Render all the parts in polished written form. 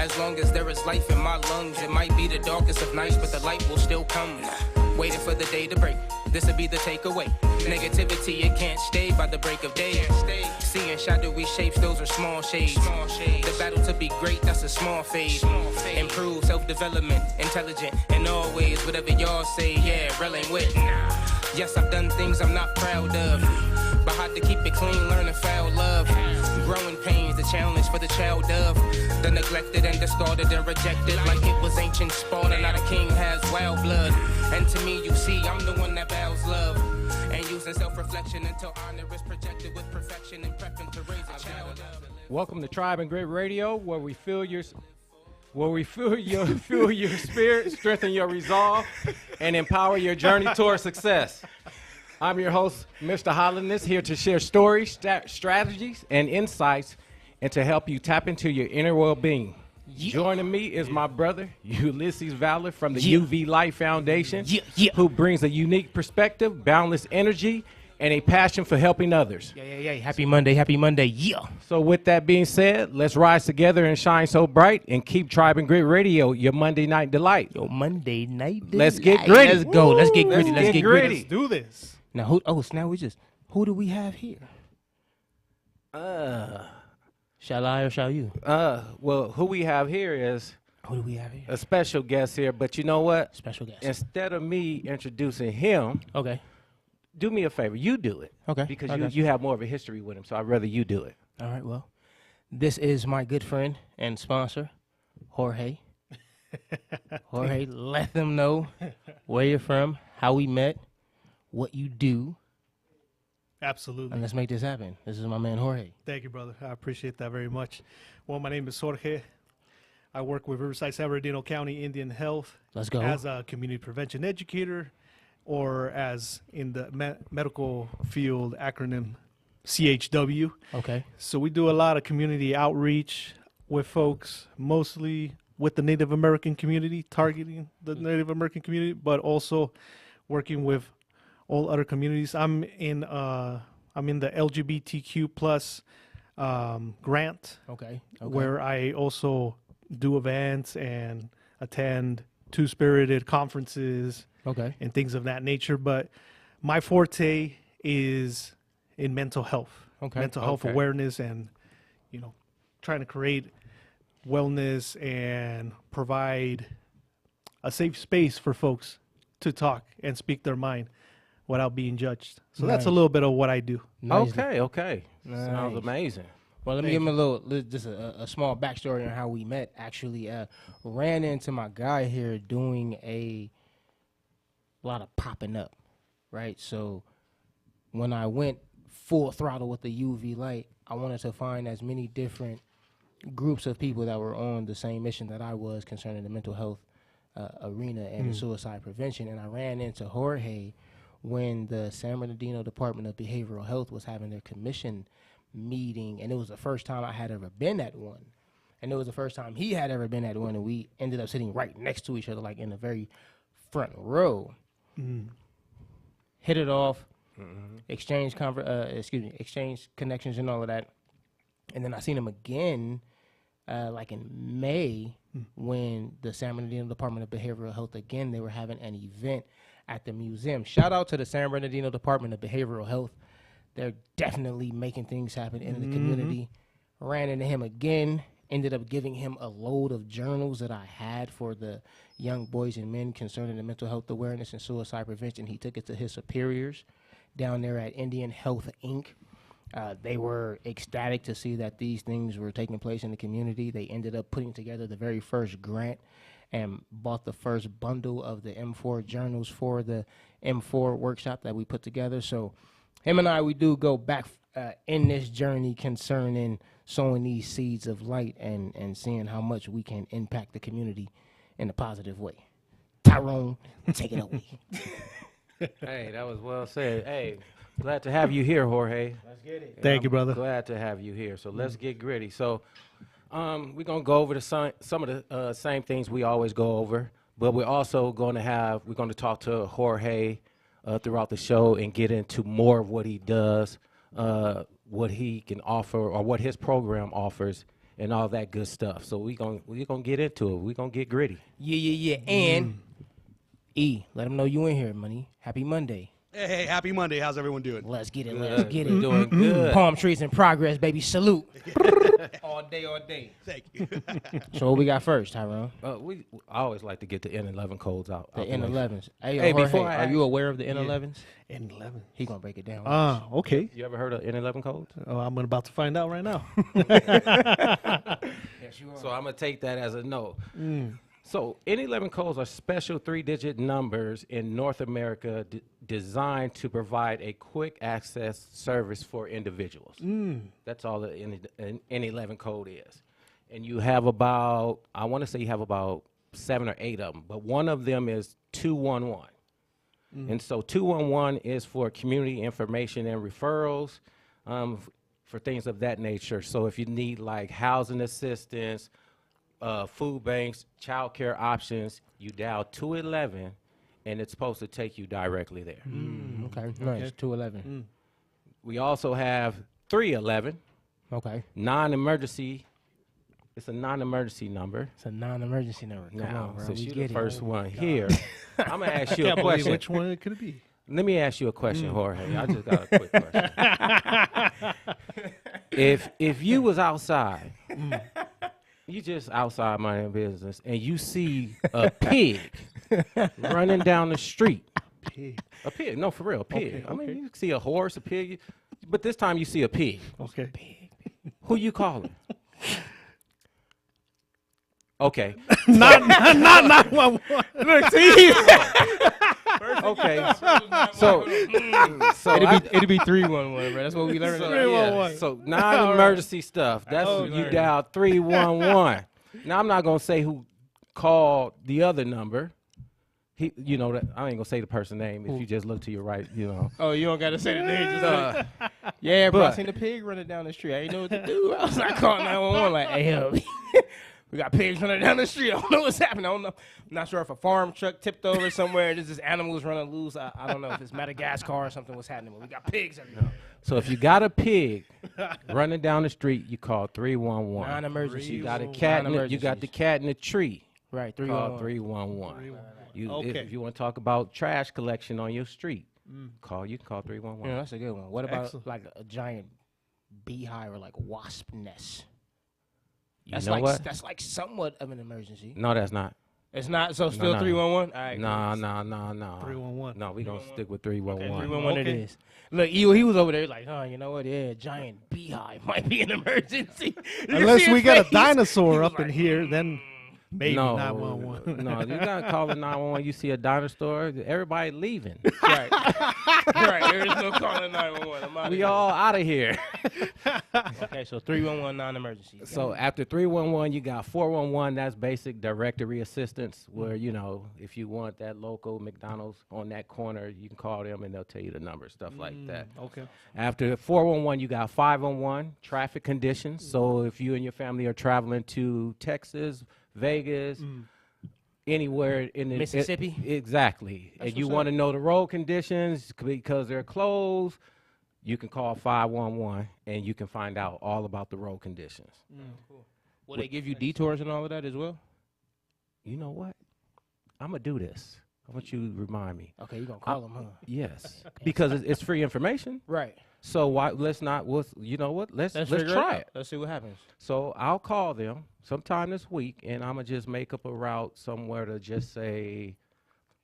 As long as there is life in my lungs, it might be the darkest of nights, but the light will still come. Waiting for the day to break, this'll be the takeaway. Negativity, it can't stay by the break of day. Seeing shadowy shapes, those are small shades. The battle to be great, that's a small phase. Improve self-development, intelligent in all ways. Whatever y'all say, yeah, relling with. Yes, I've done things I'm not proud of, but hard to keep it clean, learn to foul love. Growing pains, the challenge for the child of the neglected and discarded and rejected, like it was ancient Sparta. Now the king has wild blood, and to me, you see, I'm the one that vows love. And using self-reflection until honor is projected with perfection and prepping to raise a child of. Welcome to Tribe and Grit Radio, where we fuel your spirit, strengthen your resolve, and empower your journey towards success. I'm your host, Mr. Hollandness, here to share stories, strategies, and insights, and to help you tap into your inner well-being. Joining me is my brother, Ulysses Valor from the UV Light Foundation, who brings a unique perspective, boundless energy, and a passion for helping others. Yeah. Happy Monday, yeah. So with that being said, let's rise together and shine so bright and keep Tribe and Grit Radio your Monday night delight. Your Monday night delight. Let's get gritty. Let's go. Let's get gritty. Let's get gritty. Let's do this. Now, who do we have here? Shall I or shall you? Well, who we have here is Who do we have here? a special guest here, but you know what? Special guest. Instead of me introducing him, Okay. do me a favor. You do it. Okay. Because I got you have more of a history with him, so I'd rather you do it. All right, well, this is my good friend and sponsor, Jorge. Jorge, let them know where you're from, how we met, what you do, Absolutely. and let's make this happen. This is my man, Jorge. Thank you, brother. I appreciate that very much. Well, my name is Jorge. I work with Riverside San Bernardino County Indian Health Let's go. as a community prevention educator, or as in the medical field acronym CHW. Okay. So we do a lot of community outreach with folks, mostly with the Native American community, targeting the Native American community, but also working with all other communities. I'm in the LGBTQ plus grant, Okay. where I also do events and attend two-spirited conferences Okay. and things of that nature. But my forte is in mental health, Okay. mental health Okay. awareness, and trying to create wellness and provide a safe space for folks to talk and speak their mind without being judged. So that's a Nice. little bit of what I do. Nice. Okay. Sounds Nice. amazing. Well, let me give him a small backstory on how we met. Actually, ran into my guy here doing a lot of popping up, right? So when I went full throttle with the UV light, I wanted to find as many different groups of people that were on the same mission that I was concerning the mental health arena and the suicide prevention. And I ran into Jorge when the San Bernardino Department of Behavioral Health was having their commission meeting, and it was the first time I had ever been at one, and it was the first time he had ever been at one, and we ended up sitting right next to each other, like in the very front row. Hit it off, exchange connections and all of that, and then I seen him again, like in May, when the San Bernardino Department of Behavioral Health, again, they were having an event at the museum. Shout out to the San Bernardino Department of Behavioral Health. They're definitely making things happen in the community. Ran into him again, ended up giving him a load of journals that I had for the young boys and men concerning the mental health awareness and suicide prevention. He took it to his superiors down there at Indian Health, Inc. They were ecstatic to see that these things were taking place in the community. They ended up putting together the very first grant and bought the first bundle of the M4 journals for the M4 workshop that we put together. So him and I, we do go back in this journey concerning sowing these seeds of light and seeing how much we can impact the community in a positive way. Tyrone, take it away. Hey, that was well said. Hey, glad to have you here, Jorge. Let's get it. Thank you, brother. Glad to have you here. So let's get gritty. So we're going to go over some of the same things we always go over, but we're also going to talk to Jorge throughout the show and get into more of what he does, what he can offer, or what his program offers and all that good stuff. So we gonna get into it. We gonna get gritty. Yeah. And let them know you in here, money. Happy Monday. Hey, happy Monday. How's everyone doing? Let's get it. Let's get it. Doing good. Palm trees in progress, baby. Salute. All day. Thank you. So what we got first, Tyrone? I always like to get the N11 codes out. The way. N11s. Hey, Hey, Jorge, before I are you aware of the N11s? N11. He gonna break it down. Okay. You ever heard of N11 codes? Oh, I'm about to find out right now. Yes, you are. So I'm gonna take that as a no. So N11 codes are special 3-digit numbers in North America designed to provide a quick access service for individuals. That's all the N11 code is. And you have about, I want to say you have about 7 or 8 of them, but one of them is 211. And so 211 is for community information and referrals, for things of that nature. So if you need like housing assistance, food banks, child care options, you dial 211 and it's supposed to take you directly there. Okay, nice. 211. We also have 311, Okay, non-emergency. It's a non-emergency number. it's a non-emergency number. Come Now, on, bro. since We you're get the it. first one here, I'm gonna ask you a Can't believe question. which one it could be. Let me ask you a question, Jorge. I just got a quick question. If you was outside, you just outside minding business, and you see a pig running down the street. Pig. A pig, no, for real, a pig. Okay, I mean, okay. you see a horse, a pig, but this time you see a pig. Okay. Who you calling? Okay. not 911. Look, see, Okay. So it'd be 311, bro. That's what we learned. So, 311. so non-emergency stuff. That's Oh, you Lord. dial 311. Now I'm not gonna say who called the other number. He, you know that I ain't gonna say the person's name. If you just look to your right, you know. Oh, you don't gotta say the name. Just yeah, bro. I but- seen the pig running down the street. I didn't know what to do. I was like calling 911, like, hey, help. We got pigs running down the street. I don't know what's happening. I don't know. I'm not sure if a farm truck tipped over somewhere. There's just animals running loose. I don't know if it's Madagascar or something. What's happening? But we got pigs everywhere. So if you got a pig running down the street, you call 311. Non-emergency. You got a cat. You got the cat in the tree. Right. Call 311. 311. Okay. If you want to talk about trash collection on your street, you can call 311. Yeah, that's a good one. What about Excellent. like a giant beehive or like wasp nest? You That's know like what? that's like somewhat of an emergency. No, that's not. It's not. So still no. 311. All right. No. 311. No, we gonna stick with 311. 311 it Okay. is. Look, he was over there like, oh, you know what? Yeah, giant beehive might be an emergency. You can Unless see we his got a face. dinosaur He was up in like, here, then maybe No, 911. no, you gotta call the 911. You see a dinosaur, everybody leaving. Right. Right. There is no calling 911. I'm out We all out of here. Okay, so 311 non-emergency. So after 311, you got 411. That's basic directory assistance, where you know if you want that local McDonald's on that corner, you can call them and they'll tell you the number, stuff like that. Okay. After 411, you got 511, traffic conditions. So if you and your family are traveling to Texas, Vegas, anywhere in the Mississippi? exactly, and you what's want to up. know the road conditions because they're closed, you can call 511 and you can find out all about the road conditions. Will they give you detours and all of that as well? You know what? I'm gonna do this. I want you to remind me. Okay, you're going to call them, huh? Yes, because it's free information. Right. So why? Let's not. You know what? Let's figure try out. it. Let's see what happens. So I'll call them sometime this week, and I'm gonna just make up a route somewhere to just say,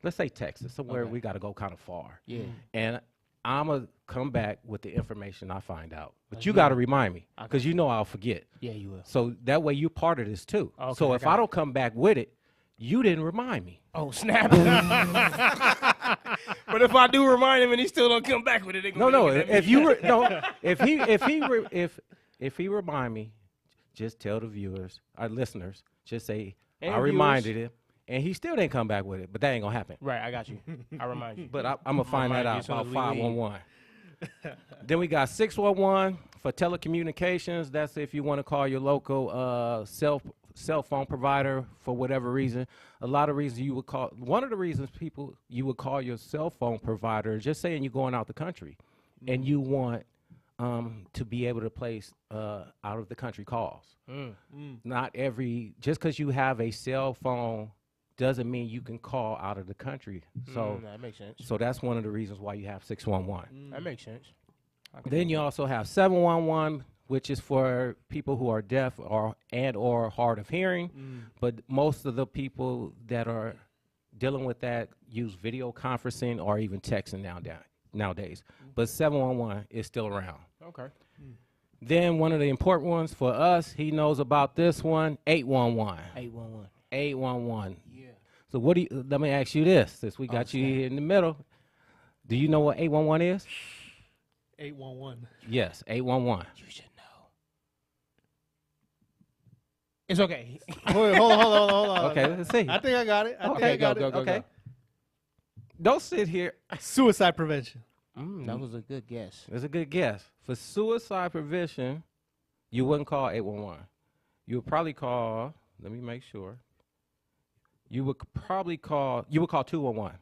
let's say Texas, somewhere Okay. we got to go kind of far. Yeah. And I'm gonna come back with the information I find out. But you got to remind me, because you know I'll forget. Yeah, you will. So that way you're part of this too. Okay, So I if got I it. don't come back with it, you didn't remind me. Oh, snap. But if I do remind him and he still don't come back with it, they gonna No. look at me. If he remind me, just tell the viewers, our listeners, just say And I reminded him, and he still didn't come back with it. But that ain't gonna happen. Right, I got you. I remind you. But I'm gonna find that remind you out as soon about as we leave. 511. Then we got 611 for telecommunications. That's if you want to call your local cell phone provider for whatever reason. A lot of reasons you would call. One of the reasons you would call your cell phone provider, just saying you're going out the country, and you want to be able to place out of the country calls. Mm. Not just because you have a cell phone doesn't mean you can call out of the country. So that makes sense. so that's one of the reasons why you have 611. That makes sense. Then you also have 711, which is for people who are deaf or hard of hearing. But most of the people that are dealing with that use video conferencing or even texting nowadays. But 711 is still around. Okay. Then one of the important ones for us, he knows about this one, 811. 811. 811. Yeah. So let me ask you this, since we got you here in the middle. Do you know what 811 is? 811. Yes, 811. You should know. It's okay. Hold on. Okay, let's see. I think I got it. I think Okay, I got it. Okay. Don't sit here. Suicide prevention. That was a good guess. That's a good guess. For suicide prevention, you wouldn't call 811. You would probably call, let me make sure. You would call 211.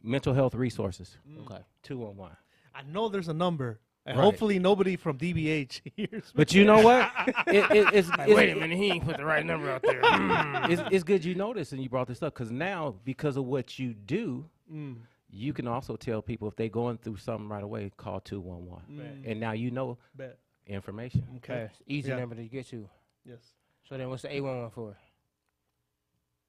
Mental health resources. Okay. 211. I know there's a number. And Right. hopefully nobody from DBH hears me. But you know what? It's Wait a minute, he ain't put the right number out there. it's good you noticed and you brought this up because now, because of what you do, you can also tell people if they're going through something right away, call 211. And now you know Bet. information. Okay. Easy Yeah. number to get to. Yes. So then what's the 811 for?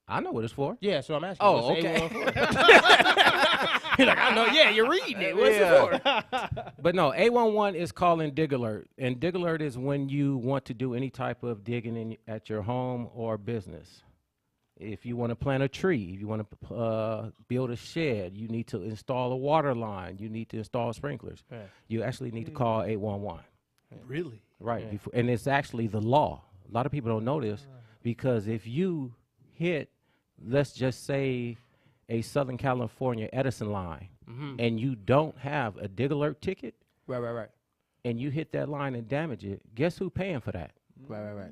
I know what it's for. Yeah, so I'm asking. Oh, what's the okay. 811 for? You're like, I know. Yeah, you're reading it. What's it for? But no, 811 is calling Dig Alert. And Dig Alert is when you want to do any type of digging at your home or business. If you want to plant a tree, if you want to build a shed, you need to install a water line, you need to install sprinklers. Yeah. You actually need to call 811. Really? Right. Yeah. And it's actually the law. A lot of people don't know this because if you hit, let's just say, a Southern California Edison line and you don't have a Dig Alert ticket Right. and you hit that line and damage it, guess who's paying for that? Right.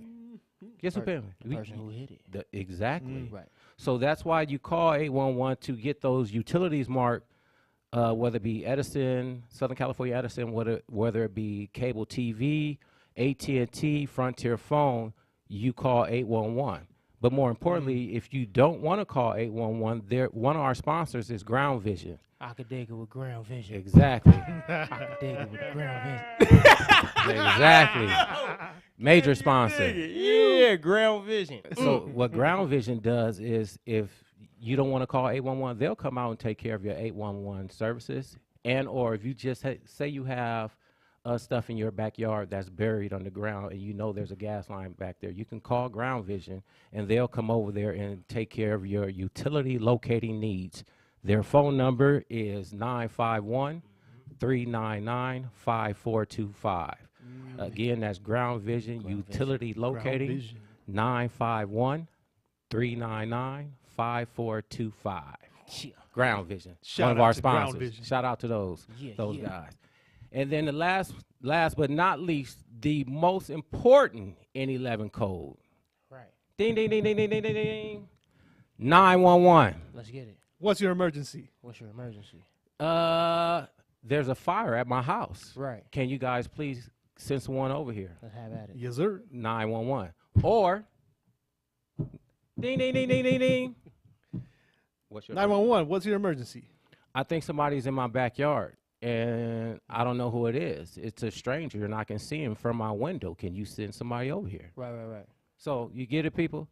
Guess who's paying? The person who hit it. Exactly. Right. So that's why you call 811 to get those utilities marked, whether it be Edison, Southern California Edison, whether it be cable TV, AT&T, Frontier Phone, you call 811. But more importantly, if you don't want to call 811, one of our sponsors is Ground Vision. I could dig it with ground vision. Exactly. I could dig it with ground vision. Exactly. Major sponsor. Yeah, ground vision. So what Ground Vision does is if you don't want to call 811, they'll come out and take care of your 811 services. And or if you just say you have stuff in your backyard that's buried underground and you know there's a gas line back there, you can call Ground Vision and they'll come over there and take care of your utility locating needs. Their phone number is 951-399-5425. Again, that's Ground Vision Utility Locating, 951-399-5425. Yeah. Ground Vision, Shout one of out our to Ground sponsors. Vision. Shout out to those Yeah. guys. And then the last but not least, the most important N11 code. Right. Ding, ding, ding, ding, ding, ding, ding, ding. 911. Let's get it. What's your emergency? What's your emergency? There's a fire at my house. Right. Can you guys please send someone over here? Let's have at it. Yes, sir. 911. Or ding, ding, ding, ding, ding, ding. What's your 911. What's your emergency? I think somebody's in my backyard and I don't know who it is. It's a stranger and I can see him from my window. Can you send somebody over here? Right. So you get it, people?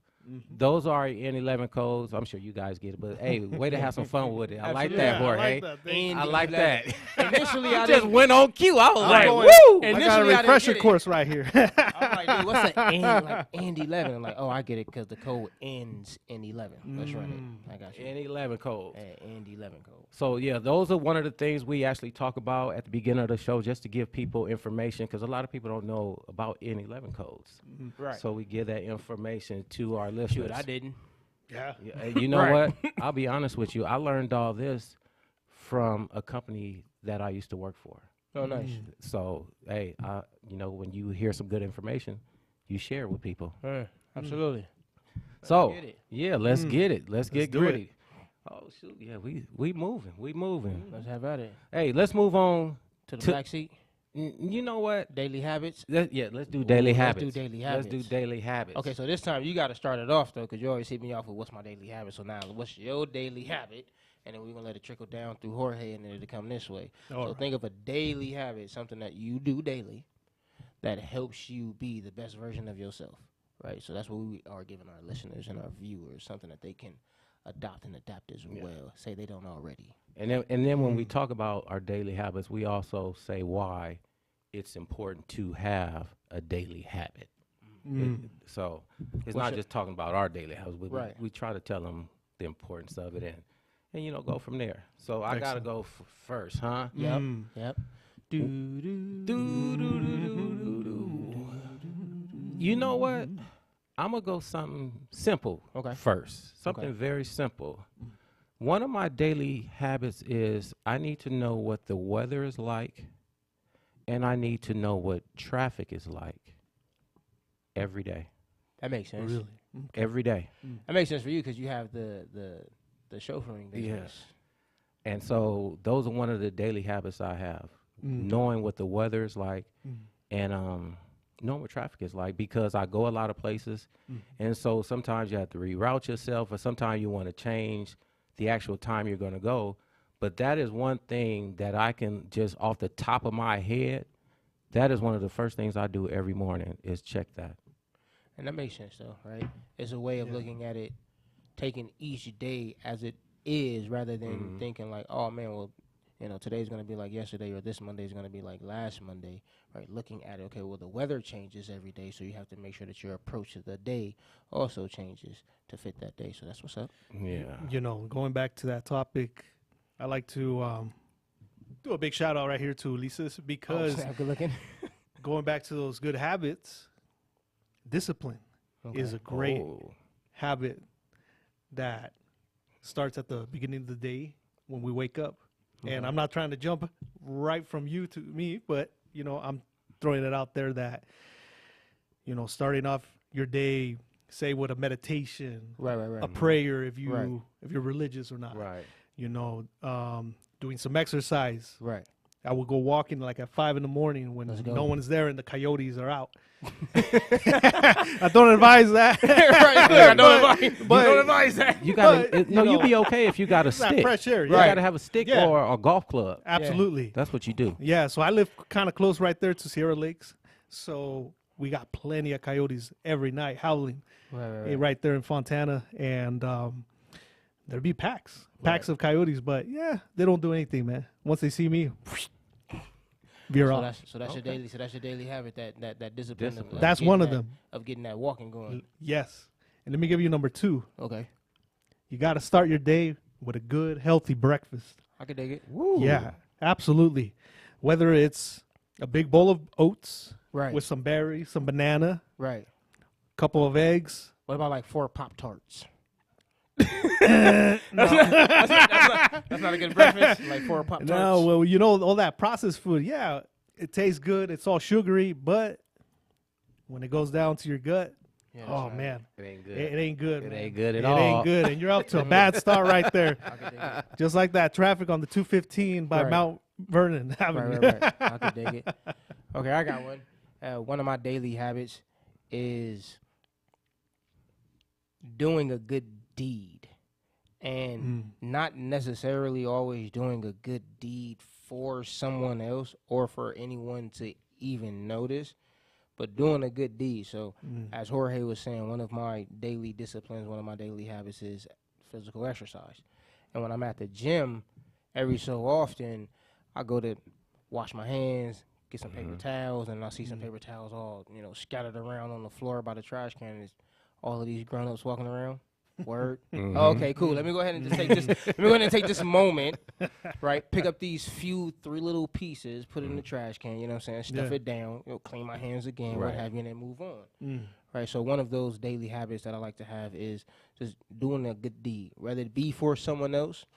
Those are N11 codes. I'm sure you guys get it, but hey, way to have some fun with it. I like that, Yeah, I Jorge. like that. Thank I like that. Initially, I You just didn't. went on cue. I was like, going- woo! I got a Initially, I didn't refresher get it. course right here. I'm like, dude, what's an N? Like N 11. I'm like, oh, I get it because the code ends in 11. Let's run it. I got you. N11 code. N 11 code. So yeah, those are one of the things we actually talk about at the beginning of the show, just to give people information, because a lot of people don't know about N11 codes. Right. So we give that information to our listeners. Shoot, I didn't. Yeah. Yeah, you know Right. what? I'll be honest with you. I learned all this from a company that I used to work for. Oh, nice. So hey, when you hear some good information, you share it with people. Absolutely. So get it. yeah, let's get it. Let's get do it. gritty. Oh shoot, yeah, we moving. Let's have at it. Hey, let's move on To the To- black seat. You know what? Daily habits. Let's do Ooh, daily let's habits. do daily Let's do habits. daily habits. Okay, so this time you got to start it off though, because you always hit me off with what's my daily habit. So now, what's your daily habit? And then we're gonna let it trickle down through Jorge, and then it'll come this way. All So right. think of a daily habit, something that you do daily, that helps you be the best version of yourself. Right. So that's what we are giving our listeners and our viewers, something that they can adopt and adapt as well. Say they don't already. And then when we talk about our daily habits, we also say why it's important to have a daily habit. So it's not just talking about our daily habits, but Right. we try to tell them the importance of it and go from there. So I got to go first, huh? Yep. Yep. You know what? I'm going to go something simple first. Something very simple. One of my daily habits is I need to know what the weather is like, and I need to know what traffic is like every day. That makes sense. Really? Every day. That makes sense for you because you have the chauffeuring business. Yes. And so those are one of the daily habits I have. Knowing what the weather is like and knowing what traffic is like, because I go a lot of places. And so sometimes you have to reroute yourself, or sometimes you want to change the actual time you're going to go. But that is one thing that I can just off the top of my head, that is one of the first things I do every morning is check that. And that makes sense, though, right? It's a way of looking at it, taking each day as it is, rather than thinking like, oh, man, well, today's going to be like yesterday, or this Monday is going to be like last Monday, right? Looking at it, okay, well, the weather changes every day, so you have to make sure that your approach to the day also changes to fit that day. So that's what's up. Yeah. Going back to that topic, I like to do a big shout out right here to Ulises, because Good looking. going back to those good habits, discipline is a great habit that starts at the beginning of the day when we wake up. And I'm not trying to jump right from you to me, but, I'm throwing it out there that, starting off your day, say with a meditation, Right. a prayer, if Right. if you're religious or not, Right. doing some exercise. Right. I would go walking like at 5 in the morning when Let's go. no one's there and the coyotes are out. I don't advise that. I don't but- advise that. You got But, to you'd be okay if you got a It's not stick. fresh air. You Yeah. got to have a stick Yeah. or a golf club. Absolutely. That's what you do. Yeah, so I live kind of close right there to Sierra Lakes. So we got plenty of coyotes every night howling right there in Fontana. And there'd be packs of coyotes. But, yeah, they don't do anything, man. Once they see me, veer So off. that's your daily. So that's your daily habit. That discipline. Discipline. That's getting one of that- them. of getting that walking going. Yes. And let me give you number 2. Okay, You got to start your day with a good, healthy breakfast. I could dig it. Yeah, absolutely. Whether it's a big bowl of oats Right. with some berries, some banana, Right. couple of eggs. What about like 4 Pop-Tarts? That's not a good breakfast. Like 4 Pop-Tarts. No, well, all that processed food, yeah, it tastes good. It's all sugary, but when it goes down to your gut, Yeah, that's oh, right. man, It ain't good. it ain't good. It man. ain't good at It all. ain't good, and you're up to a bad start right there. I could dig it. Just like that traffic on the 215 by Right. Mount Vernon Avenue. Right. I could dig it. Okay, I got one. One of my daily habits is doing a good deed, and not necessarily always doing a good deed for someone else or for anyone to even notice, but doing a good deed. So, as Jorge was saying, one of my daily disciplines, one of my daily habits is physical exercise. And when I'm at the gym, every so often, I go to wash my hands, get some paper towels, and I see some paper towels all, scattered around on the floor by the trash can. There's all of these grown-ups walking around. Word. Okay, cool. Let me go ahead and just take this. Let me go ahead and take this moment, right? Pick up these 3 little pieces, put it in the trash can. You know what I'm saying? Stuff Yeah. it down. Clean my hands again, Right. what have you, and then move on. Right. So one of those daily habits that I like to have is just doing a good deed, whether it be for someone else,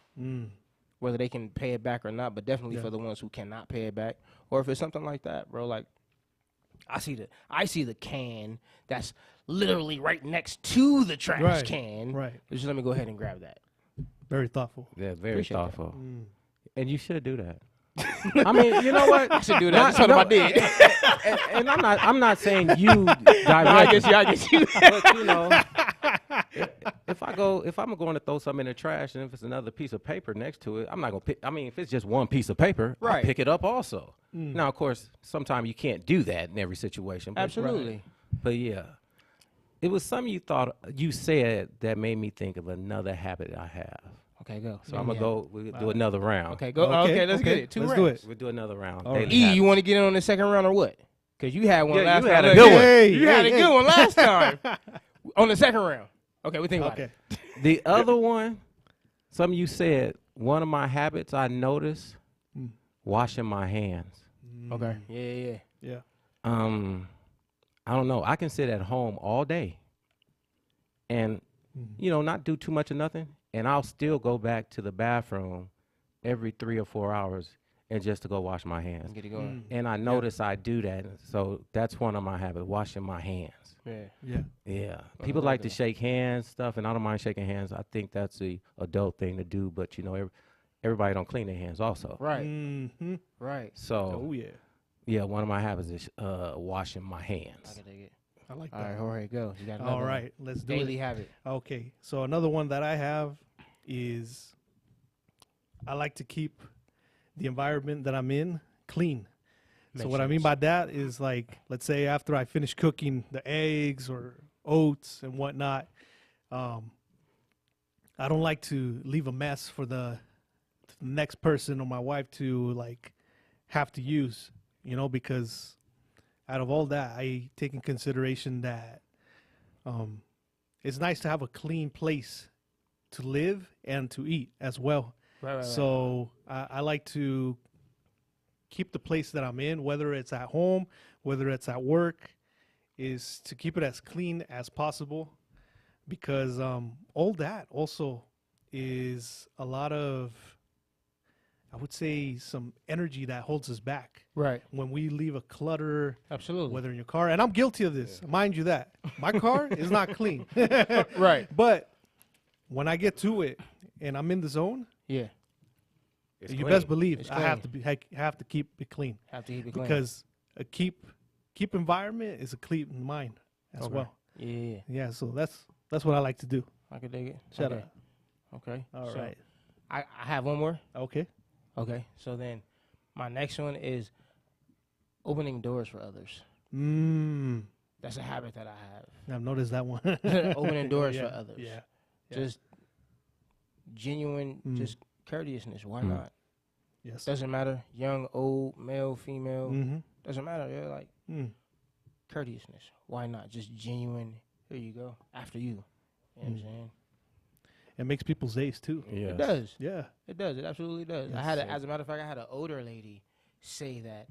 whether they can pay it back or not, but definitely for the ones who cannot pay it back, or if it's something like that, bro. Like I see the can that's literally right next to the trash Right, can. right. Just let me go ahead and grab that. Very thoughtful. Yeah, very Appreciate that. thoughtful. And you should do that. I mean, you know what? I should do that. I just told him I did. And I'm not saying you directly. I get you. But you know, if I'm going to throw something in the trash, and if it's another piece of paper next to it, I'm not gonna pick. I mean, if it's just one piece of paper, I'll Right. pick it up also. Now, of course, sometimes you can't do that in every situation. But Absolutely. But yeah, it was something you said that made me think of another habit I have. Okay, go. So I'm gonna go. We'll do another round. Okay, go. Okay, let's get it. Two Let's rounds. do it. We'll do another round. All right. Daily E, habits. you want to get in on the second round or what? Because you had one Yeah, last you time. had a Look, good one. Hey, You had a hey, good one last time. On the second round. Okay, we think about Okay. it. The other one, some of you said one of my habits I noticed, washing my hands. Okay. Yeah. Yeah. I don't know. I can sit at home all day and, not do too much of nothing. And I'll still go back to the bathroom every 3 or 4 hours and just to go wash my hands. Get it going. And I notice I do that. So that's one of my habits, washing my hands. Yeah. Yeah. Yeah. People like to shake hands, stuff, and I don't mind shaking hands. I think that's the adult thing to do. But, everybody don't clean their hands also. Right. Mm-hmm. Right. So, Oh, yeah. yeah, one of my habits is washing my I hands. can dig it. I like All that. right, Jorge, go. You got another All one. right. Let's do Daily it. habit. Okay. So another one that I have is I like to keep the environment that I'm in clean. So Makes what I mean sense. by that is, like, let's say after I finish cooking the eggs or oats and whatnot, I don't like to leave a mess for the next person or my wife to, like, have to use, because out of all that, I take in consideration that it's nice to have a clean place to live and to eat as well. Right. So I like to keep the place that I'm in, whether it's at home, whether it's at work, is to keep it as clean as possible, because all that also is a lot of, I would say, some energy that holds us back Right. when we leave a clutter, Absolutely. whether in your car. And I'm guilty of this, mind you that. My car is not clean. Right. But when I get to it and I'm in the zone, Yeah. It's you clean. best believe It's I have to keep it clean, Have to keep it clean. because a keep environment is a clean mind as Okay. well. Yeah. Yeah, so that's what I like to do. I can dig it. Shut okay. up. Okay. All so right. I have one more. Okay. Okay. So then my next one is opening doors for others. That's a habit that I have. I've noticed that one. Opening doors Yeah, for others. Yeah. Just genuine, just courteousness. Why not? Yes. Doesn't matter. Young, old, male, female. Mm-hmm. Doesn't matter. Yeah, like courteousness. Why not? Just genuine. Here you go. After you. You know what I'm saying? It makes people's days too. Yes. It does. Yeah. It does. It absolutely does. I Yes, had, sir. as a matter of fact, I had an older lady say that,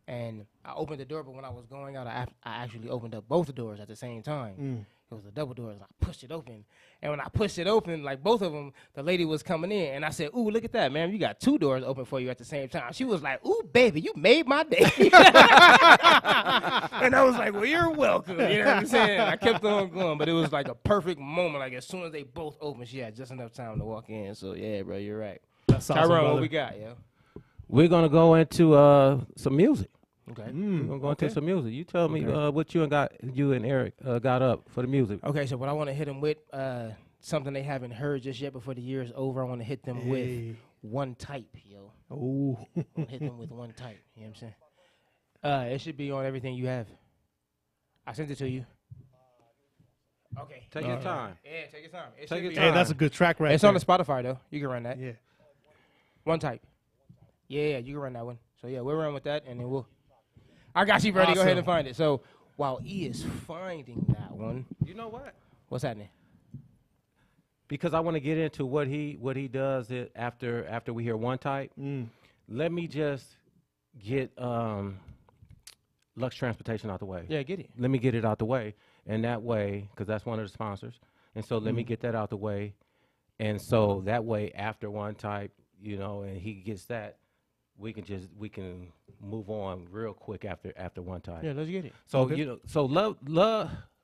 and I opened the door. But when I was going out, I actually opened up both the doors at the same time. It was a double door, and I pushed it open. And when I pushed it open, like both of them, the lady was coming in, and I said, "Ooh, look at that, ma'am! You got two doors open for you at the same time." She was like, "Ooh, baby, you made my day." And I was like, "Well, you're welcome." You know what I'm saying? I kept on going, but it was like a perfect moment. Like as soon as they both opened, she had just enough time to walk in. So yeah, bro, you're right. That's awesome, Tyrone, brother. what we got, yo? We're going to go into some music. Okay. We're going to go okay. into some music. You tell me what you and Eric got up for the music. Okay, so what I want to hit them with, something they haven't heard just yet before the year is over. I want to hit them with Hey. one type, yo. Oh. I want to hit them with one type. You know what I'm saying? It should be on everything you have. I sent it to you. Okay. Take your time. Yeah, take your time. It Take should your be time. Hey, that's a good track right It's there. on the Spotify though. You can run that. Yeah. One type. Yeah, you can run that one. So yeah, we'll run with that, and then we'll. I got you, Brady. Go ahead and Awesome. find it. So while E is finding that one, You know what? what's happening? Because I want to get into what he does after we hear one type. Let me just get Lux Transportation out the way. Yeah, get it. Let me get it out the way, and that way, because that's one of the sponsors, and so let me get that out the way, and so that way after one type, and he gets that, we can move on real quick after one type. Yeah, let's get it. So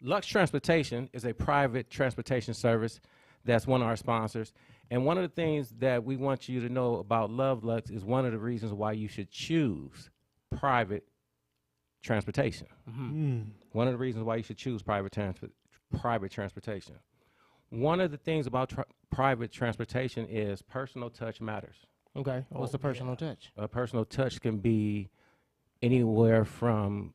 Lux Transportation is a private transportation service that's one of our sponsors, And one of the things that we want you to know about Love Lux is one of the reasons why you should choose private transportation. One of the reasons why you should choose private transportation. One of the things about private transportation is personal touch matters. Okay. What's the personal touch? A personal touch can be anywhere from,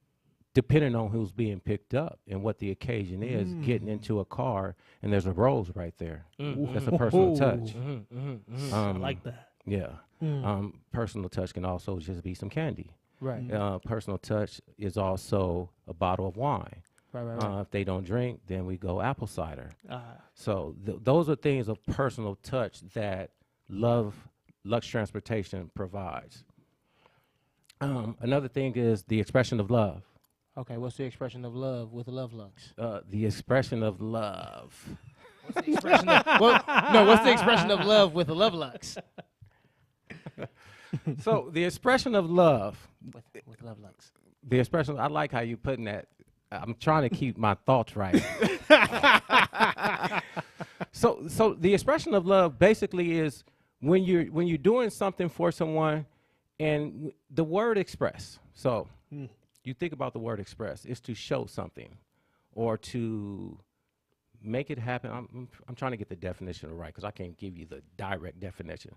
depending on who's being picked up and what the occasion is, getting into a car and there's a rose right there. That's a personal touch. I like that. Yeah. Personal touch can also just be some candy. Right. Personal touch is also a bottle of wine. Right. If they don't drink, then we go apple cider. So those are things of personal touch that Lux Transportation provides. Another thing is the expression of love. Okay. What's the expression of love with Love Lux? The expression of love. What's the expression what's the expression of love with the Love Lux? So the expression of love. With Love Lux. The expression, I like how you putting that. I'm trying to keep my thoughts right. So the expression of love basically is when you're doing something for someone, and the word express. So you think about the word express. It's to show something, or to make it happen. I'm trying to get the definition right because I can't give you the direct definition.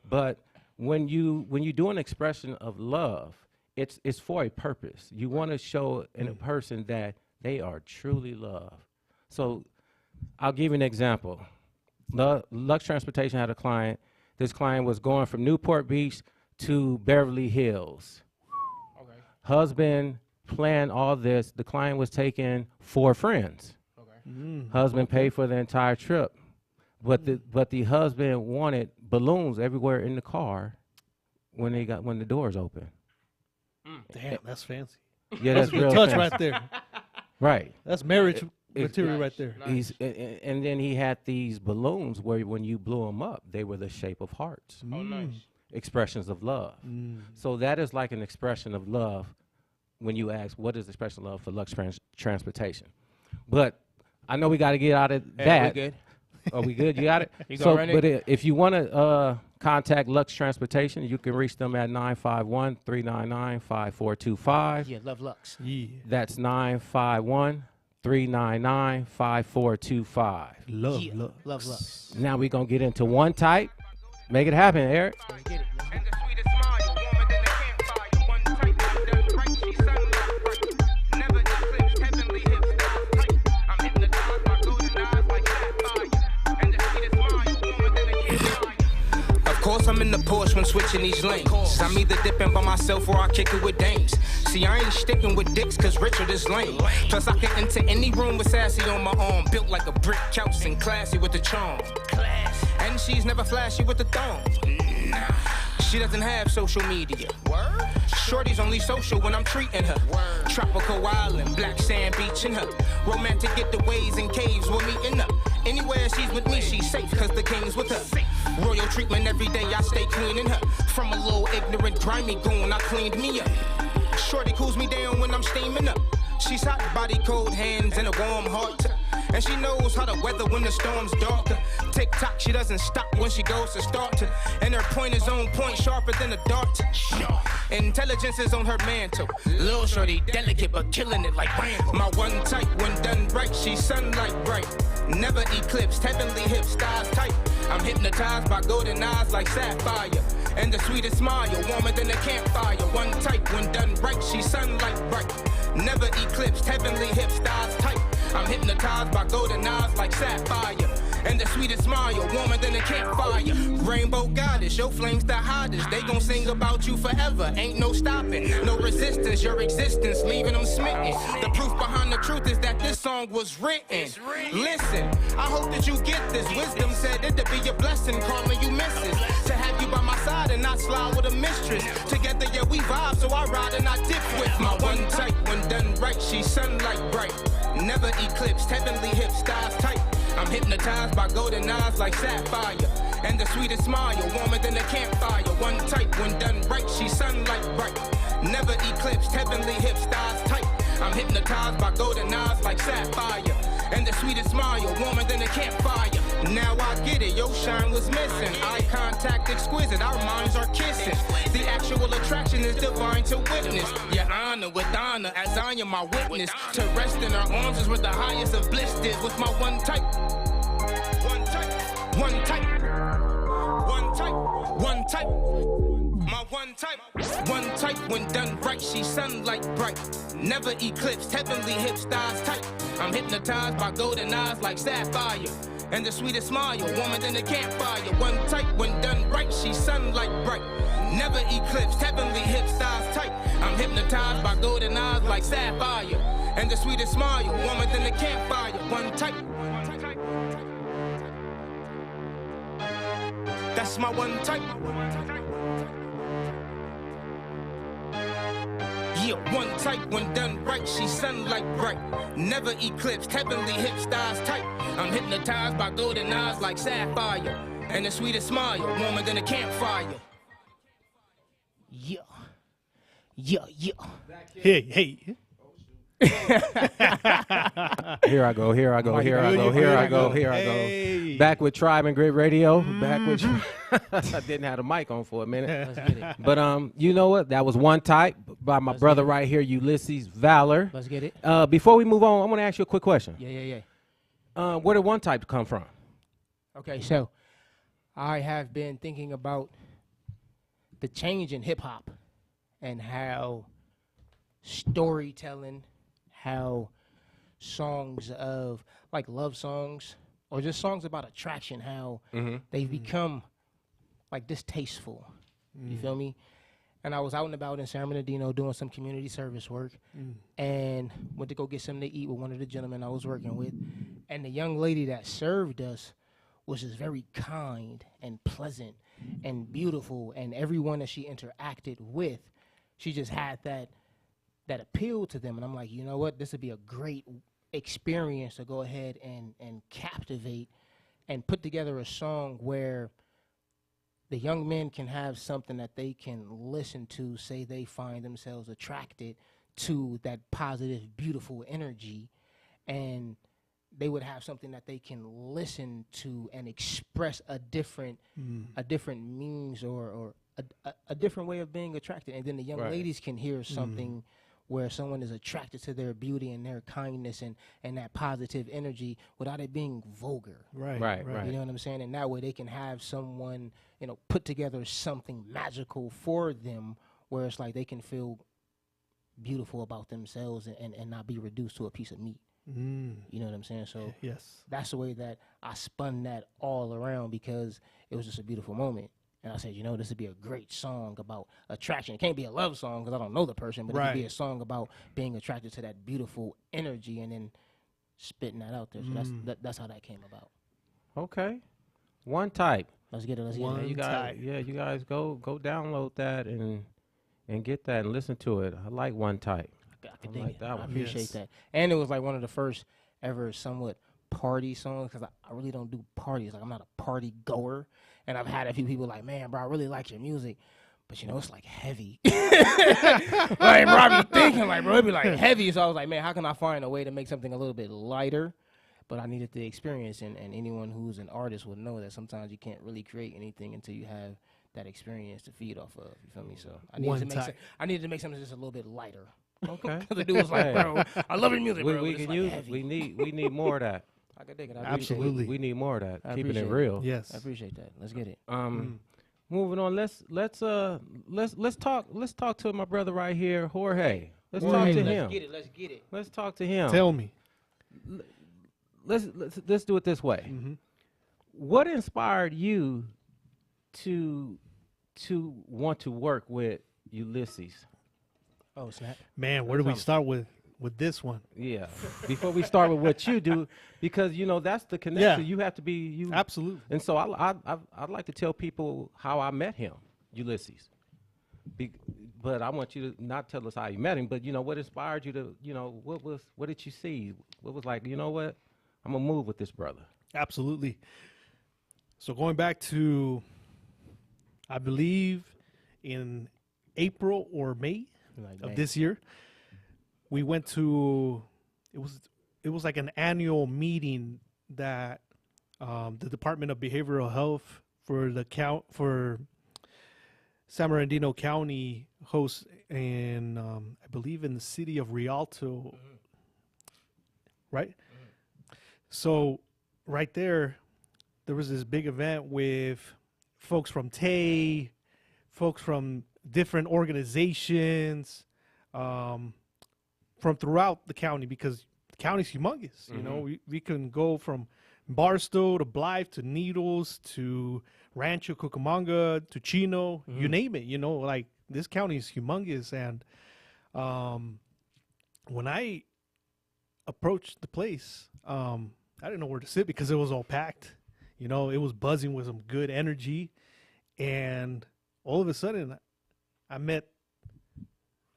But when you do an expression of love, it's for a purpose. You want to show in a person that they are truly loved. So I'll give you an example. Lux Transportation had a client. This client was going from Newport Beach to Beverly Hills. Okay. Husband planned all this. The client was taking 4 friends. Okay. Husband paid for the entire trip. But the husband wanted balloons everywhere in the car when the doors open. Damn, that's fancy. Yeah, That's that's a real touch fancy. right there. Right. That's marriage It- material right there. He's and then he had these balloons where when you blew them up, they were the shape of hearts. Oh, nice. Expressions of love. So that is like an expression of love when you ask, what is the expression of love for Lux Transportation? But I know we got to get out of that. We good? Are we good? You got it? You gonna run it? But if you want to contact Lux Transportation, you can reach them at 951-399-5425. Yeah, Love Lux. Yeah. That's 951-399-5425. Love, Yeah, love. Love Lux. Now we're going to get into one type. Make it happen, Eric. Let's get it. And the sweetest smile, warmer than a campfire. One type that does right, she sunlight bright. Never eclipsed, heavenly hips, stars tight. I'm hypnotized by golden eyes like sapphire. And the sweetest smile, warmer than a campfire. Of course I'm in the Porsche when switching these lanes. I'm either dipping by myself or I kick it with dames. See, I ain't sticking with dicks cause Richard is lame. Plus I can enter any room with sassy on my arm. Built like a brick house and classy with the charm. And she's never flashy with the thong. Nah. She doesn't have social media. Word? Shorty's only social when I'm treating her. Word. Tropical island, black sand beach in her. Romantic getaways and caves, we're meeting up. Anywhere she's with me, she's safe, cause the king's with her. Royal treatment every day, I stay cleaning her. From a little ignorant, grimy goon, I cleaned me up. Shorty cools me down when I'm steaming up. She's hot, body cold, hands and a warm heart. And she knows how to weather when the storm's dark. Tick-tock, she doesn't stop when she goes to start. And her point is on point, sharper than a dart. Intelligence is on her mantle. Lil' shorty, delicate but killing it like Randall. My one type, when done right, she's sunlight bright. Never eclipsed, heavenly hips, stars tight. I'm hypnotized by golden eyes like sapphire. And the sweetest smile, warmer than a campfire. One type, when done right, she's sunlight bright. Never eclipsed, heavenly hips, stars tight. I'm hypnotized by golden eyes like sapphire. And the sweetest smile, warmer than a campfire. Rainbow goddess, your flame's the hottest. They gon' sing about you forever, ain't no stopping. No resistance, your existence, leaving them smitten. The proof behind the truth is that this song was written. Listen, I hope that you get this. Wisdom said it'd be a blessing, calling you missus. To have you by my side and not slide with a mistress. Together, yeah, we vibe, so I ride and I dip with my one type. When done right, she's sunlight bright. Never eclipsed, heavenly hips, stars tight. I'm hypnotized by golden eyes like sapphire. And the sweetest smile, warmer than a campfire. One type, when done right, she's sunlight bright. Never eclipsed, heavenly hips, stars tight. I'm hypnotized by golden eyes like sapphire. And the sweetest smile, warmer than a campfire. Now I get it, your shine was missing. Eye contact exquisite, our minds are kissing. The actual attraction is divine to witness. Your honor with honor, as I am my witness. To rest in our arms is where the highest of bliss is. With my one type. One type. One type. One type. One type. My one type. One type when done right, she's sunlight bright. Never eclipsed, heavenly hip styles tight. I'm hypnotized by golden eyes like sapphire. And the sweetest smile, warmer than a campfire. One type when done right, she's sunlight bright. Never eclipsed, heavenly hip styles tight. I'm hypnotized by golden eyes like sapphire. And the sweetest smile, warmer than a campfire. One type. That's my one type. Yeah, one type when done right, she's sunlight bright. Never eclipsed, heavenly hip styles tight. I'm hypnotized by golden eyes like sapphire. And the sweetest smile, warmer than a campfire. Yeah. Yeah, yeah. Hey, hey. Here I go, here I go, here I go, here I go, here I Hey. go. Back with Tribe and Grit Radio. Back with I didn't have the mic on for a minute. Let's get it. But you know what? That was one type by my brother right here, Ulysses Valor. Let's get it. Before we move on, I want to ask you a quick question. Yeah. Where did one type come from? Okay, so I have been thinking about the change in hip hop and how storytelling, how songs of like love songs or just songs about attraction, how they've become like distasteful. You feel me? And I was out and about in San Bernardino doing some community service work and went to go get something to eat with one of the gentlemen I was working with. And the young lady that served us was just very kind and pleasant and beautiful. And everyone that she interacted with, she just had that appeal to them. And I'm like, you know what? This would be a great experience to go ahead and captivate and put together a song where the young men can have something that they can listen to, say they find themselves attracted to that positive, beautiful energy, and they would have something that they can listen to and express a different means or a different way of being attracted. And then the young ladies can hear something where someone is attracted to their beauty and their kindness and that positive energy without it being vulgar. Right. You know what I'm saying? And that way they can have someone, put together something magical for them where it's like they can feel beautiful about themselves and not be reduced to a piece of meat. You know what I'm saying? So Yes. that's the way that I spun that all around because it was just a beautiful moment. And I said, this would be a great song about attraction. It can't be a love song because I don't know the person, but it could be a song about being attracted to that beautiful energy and then spitting that out there. So that's how that came about. Okay. One type. Let's get it. Let's One get it. You guys go download that and get that and listen to it. I like one type. I could I dig like it. that I one. appreciate Yes. that. And it was like one of the first ever somewhat party songs because I really don't do parties. Like I'm not a party goer. And I've had a few people like, man, bro, I really like your music. But, it's like heavy. Like, bro, I be thinking, like, bro, it'd be like heavy. So I was like, man, how can I find a way to make something a little bit lighter? But I needed the experience. And anyone who's an artist would know that sometimes you can't really create anything until you have that experience to feed off of. You feel me? So I needed to make something just a little bit lighter. Okay. Because the dude was like, bro, I love your music, bro. we but it's can like use heavy. we need more of that. I could dig it. I appreciate it. Absolutely. We need more of that. I Keeping it appreciate it. real. Yes. I appreciate that. Let's get it. Moving on. Let's talk to my brother right here, Jorge. Let's talk to Let's him. get it. Let's get it. Let's talk to him. Tell me. Let's do it this way. What inspired you to want to work with Ulysses? Oh, snap. Man, where do we start with this one? Yeah. Before we start with what you do, because that's the connection. Yeah. You have to be you. Absolutely. And so I'd like to tell people how I met him, Ulysses. But I want you to not tell us how you met him, but what inspired you to, what did you see? What was like, you know what? I'm gonna move with this brother. Absolutely. So going back to, I believe in April or May Like of May. this year, we went to, it it was like an annual meeting that the Department of Behavioral Health for San Bernardino County hosts in I believe in the city of Rialto, right? So right there was this big event with folks from TAY, folks from different organizations, from throughout the county, because the county's humongous. You know, we can go from Barstow to Blythe to Needles to Rancho Cucamonga to Chino, you name it. You know, like this county is humongous. And when I approached the place, I didn't know where to sit because it was all packed. You know, it was buzzing with some good energy. And all of a sudden, I met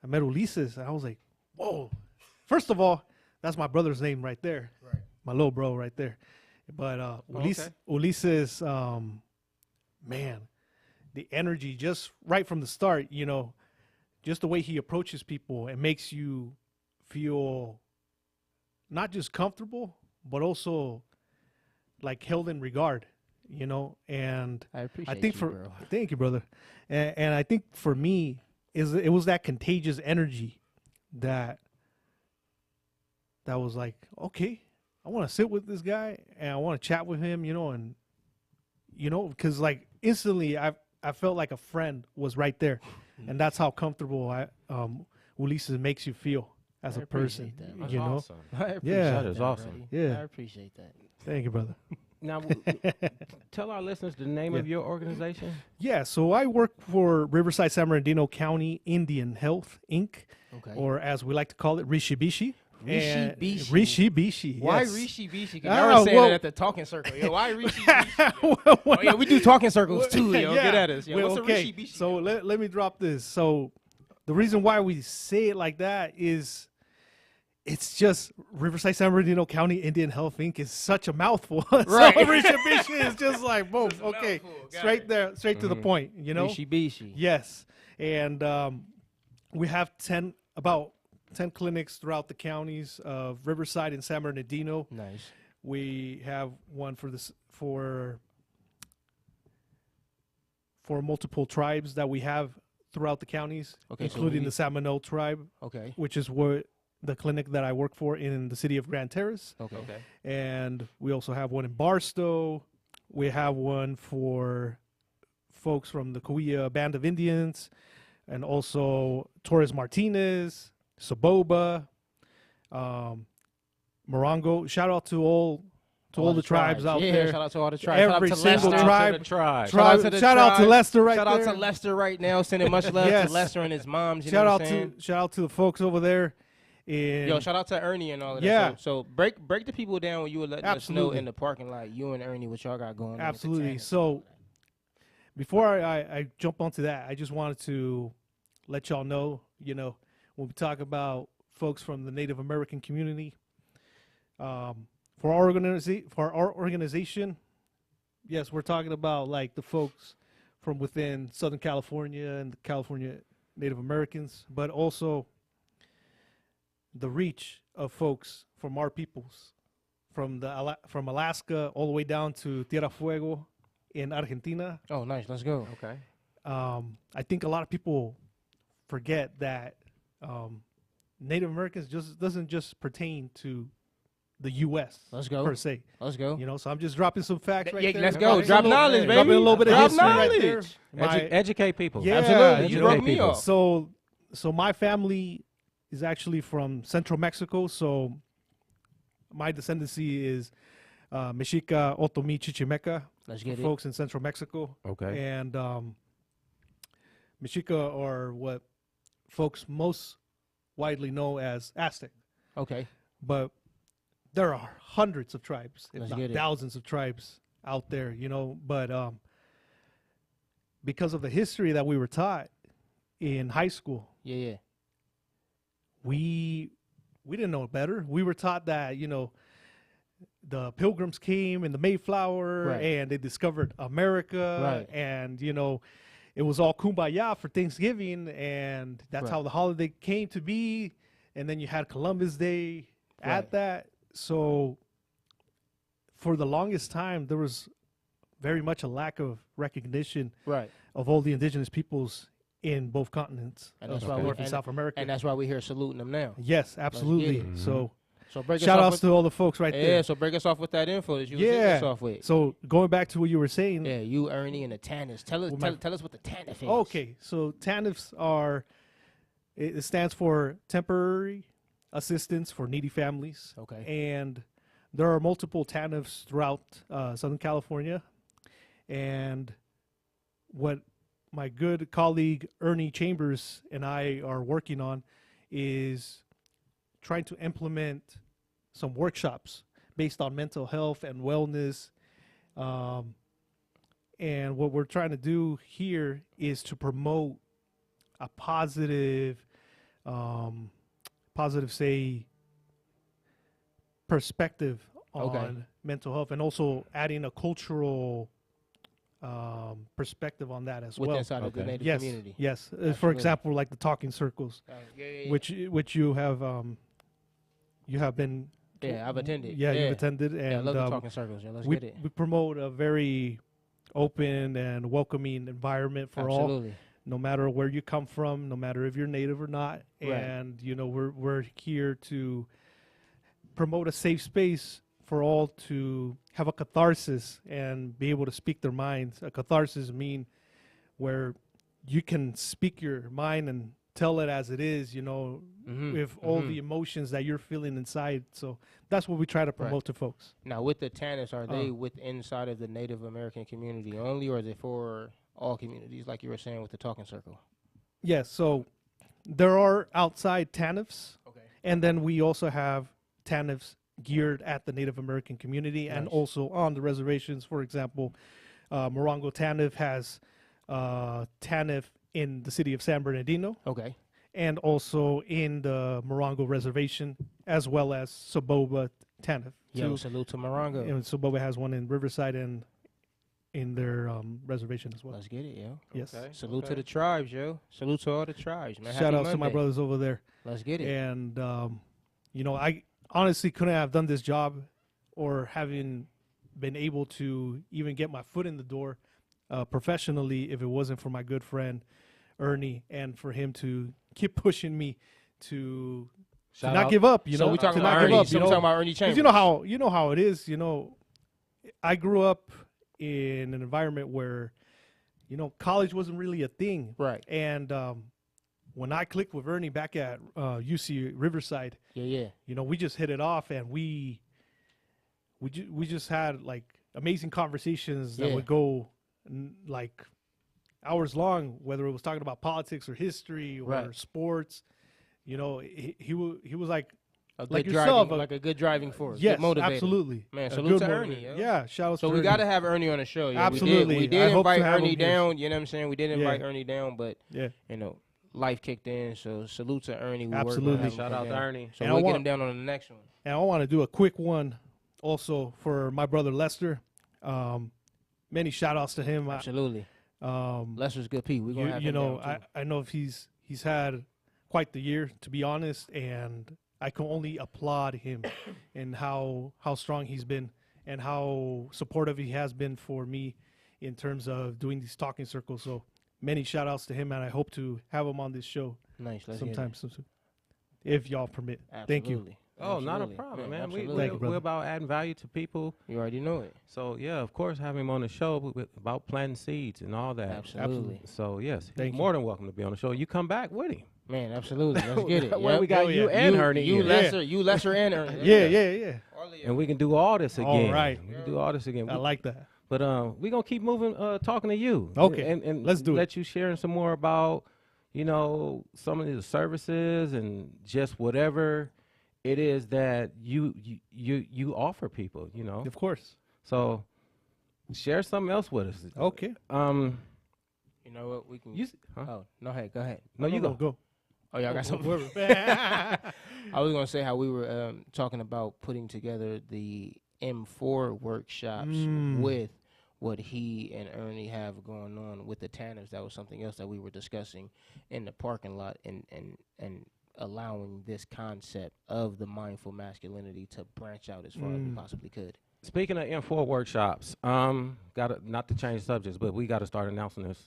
Ulises. And I was like, whoa. First of all, that's my brother's name right there. Right. My little bro right there. But Ulises, man, the energy just right from the start, you know, just the way he approaches people, it makes you feel not just comfortable, but also like held in regard, you know. And I appreciate think you, for bro. thank you, brother. And I think for me it was that contagious energy that was like, okay, I want to sit with this guy and I want to chat with him, you know, and you know, because like instantly I felt like a friend was right there, and that's how comfortable Ulises makes you feel as I a person. appreciate that. That's You know, awesome. I appreciate Yeah. That is that, awesome. buddy. Yeah. I appreciate that. thank you, brother. Now, tell our listeners the name of your organization. Yeah, so I work for Riverside San Bernardino County Indian Health Inc., Okay. or as we like to call it, Rishibishi. And- Rishibishi. Rishibishi. Why yes. Rishi-Bishi? Ah, I was saying well- that at the talking circle. Yo, why Rishi-Bishi? Oh, yeah, we do talking circles too, yo. Yeah. Get at us. Yo. Well, What's okay, a Rishi-Bishi? so let me drop this. So the reason why we say it like that is it's just Riverside San Bernardino County Indian Health Inc. is such a mouthful. Right. So Rishibishi is just like, boom, Just a okay, mouthful. Got straight it. there, straight to the point, you know? Rishi-Bishi. Yes. And we have about 10 clinics throughout the counties of Riverside and San Bernardino. Nice. We have one for multiple tribes that we have throughout the counties, Okay, so including we- the Seminole tribe, Okay. which is what the clinic that I work for in the city of Grand Terrace. Okay. And we also have one in Barstow. We have one for folks from the Cahuilla Band of Indians, and also Torres Martinez, Saboba, Morongo. Shout out to all the tribes out yeah, there. shout out to all the tribes. Shout out Every to single Lester. tribe. To the tribe. Shout out to the Shout out to tribe. Lester right Shout there. out to Lester right now. Sending much love Yes. to Lester and his moms. You Shout know out what I'm saying? shout out to the folks over there. In Yo, shout out to Ernie and all of that. Yeah. So break the people down when you were letting us know Absolutely. in the parking lot, you and Ernie, what y'all got going on. with the Absolutely. tennis. So before I jump onto that, I just wanted to let y'all know, you know, when we talk about folks from the Native American community, for our organization, yes, we're talking about like the folks from within Southern California and the California Native Americans, but also the reach of folks from our peoples, from Alaska all the way down to Tierra Fuego in Argentina. Oh, nice. Let's go. Okay. I think a lot of people forget that Native Americans doesn't just pertain to the U.S. Let's go. per se. Let's go. You know, so I'm just dropping some facts right Yeah, there. let's go. Dropping Drop a little- knowledge, baby. dropping a little bit of Drop history right there. knowledge. My- Educate people. Yeah, Absolutely. You know, broke me off. So my family is actually from Central Mexico. So my descendancy is Mexica, Otomi, Chichimeca, Let's get it. folks in Central Mexico. Okay. And Mexica are what folks most widely know as Aztec. Okay. But there are hundreds of tribes, if Let's not get it. thousands of tribes out there, you know. But because of the history that we were taught in high school, Yeah. we didn't know better. We were taught that, you know, the Pilgrims came in the Mayflower Right. and they discovered America, Right. and you know, it was all kumbaya for Thanksgiving, and that's Right. how the holiday came to be. And then you had Columbus Day Right. at that. so for the longest time, there was very much a lack of recognition Right. of all the indigenous peoples in both continents, And that's of why we- North and and- South America. And that's why we're here saluting them now. Yes, absolutely. it. So So break shout us off outs with, to all the folks right yeah, there. so break us off with that info that you was hitting Yeah. us off with. So going back to what you were saying. Yeah, you, Ernie, and the TANFs. Tell us, Well, my- tell us what the TANF is. Okay, so TANFs are, it stands for Temporary Assistance for Needy Families. Okay. And there are multiple TANFs throughout Southern California. And what my good colleague Ernie Chambers and I are working on is trying to implement some workshops based on mental health and wellness. And what we're trying to do here is to promote a positive, say, perspective on Okay. mental health, and also adding a cultural perspective on that as With well. inside of the Okay. Native Yes, community. yes. For Absolutely. example, like the talking circles, Yeah. which you have been. Yeah, I've attended. Yeah, you've attended, and Yeah, I love the talking circles. Yeah, let's we get it. we promote a very open and welcoming environment for all, Absolutely. no matter where you come from, no matter if you're Native or not. Right. And we're here to promote a safe space for all to have a catharsis and be able to speak their minds. A catharsis mean where you can speak your mind and tell it as it is, with all the emotions that you're feeling inside. So that's what we try to promote to folks. Now, with the TANFs, are they with inside of the Native American community only, or is it for all communities, like you were saying with the talking circle? Yes, so there are outside TANFs, Okay. and then we also have TANFs geared at the Native American community and Nice. also on the reservations. For example, Morongo TANF has TANF in the city of San Bernardino Okay. and also in the Morongo reservation, as well as Soboba TANF. Yo, too. salute to Morongo. And Soboba has one in Riverside and in their reservation as well. Let's get it, yo. Yes. Okay. Salute to the tribes, yo. Salute to all the tribes, man. Shout Happy outs to my Monday. brothers over there. Let's get it. And I honestly couldn't have done this job or having been able to even get my foot in the door professionally if it wasn't for my good friend Ernie, and for him to keep pushing me to Shout not out. give up. So we to talking not about give Ernie. up. So we talking about Ernie 'Cause Chambers. you know how it is. I grew up in an environment where college wasn't really a thing. Right. And when I clicked with Ernie back at UC Riverside, Yeah. we just hit it off, and we just had like amazing conversations that Yeah. would go like hours long, whether it was talking about politics or history or Right. sports. He was like, A good Like driving, yourself, like a good driving force. yes, good motivator. absolutely, Man, a salute good to motivator. Ernie, yo. Yeah, shout out So to we Ernie. got to have Ernie on the show. Yeah. Absolutely. We I did hope to invite have him Ernie here. down. You know what I'm saying? We did invite Yeah. Ernie down, but Yeah, life kicked in. So salute to Ernie. We worked on Absolutely. having him Shout come out to down. Ernie. So And I we'll get want- him down on the next one. and I want to do a quick one also for my brother Lester. Many shout outs to him. Absolutely. Lester's good P. We're gonna have him down, too. I know if he's had quite the year, to be honest, and I can only applaud him and how strong he's been and how supportive he has been for me in terms of doing these talking circles. So many shout outs to him, and I hope to have him on this show Nice. Let's get it. sometime soon, if y'all permit. Thank you. Absolutely. Oh, not a Absolutely. problem, man. Absolutely. Thank you, brother. We're about adding value to people. You already know it. So, yeah, of course, having him on the show about planting seeds and all that. Absolutely. So, yes, he's Thank you. more than welcome to be on the show. You come back with him. Man, absolutely. Let's get it. Well, Yep. we got Oh, you yeah. and Ernie You here. Lesser and Ernie. Yeah. And we can do all this again. All right. We can do all this again. I like that. But we're going to keep moving, talking to you. Okay. And Let's do it. let you sharing some more about, some of the services and just whatever it is that you offer people, Of course. So share something else with us. Okay. You know what? We can. Huh? Oh, no, hey, go ahead. No, you go. Oh, y'all got something? Go. I was gonna say how we were talking about putting together the M4 workshops with what he and Ernie have going on with the TANFs. That was something else that we were discussing in the parking lot, and allowing this concept of the mindful masculinity to branch out as far as we possibly could. Speaking of M4 workshops, got not to change subjects, but we got to start announcing this.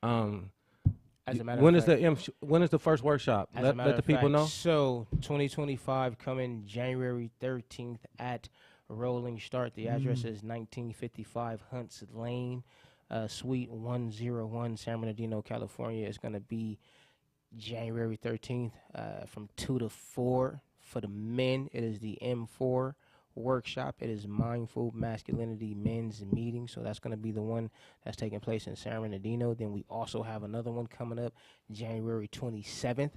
As a matter When of is fact, when is the first workshop? as a Let matter the of people fact, know. So 2025 coming January 13th at Rolling Start. The address is 1955 Hunts Lane, Suite 101, San Bernardino, California. It's going to be January 13th from 2 to 4. For the men, it is the M4 workshop. It is Mindful Masculinity Men's Meeting. So that's going to be the one that's taking place in San Bernardino. Then we also have another one coming up January 27th,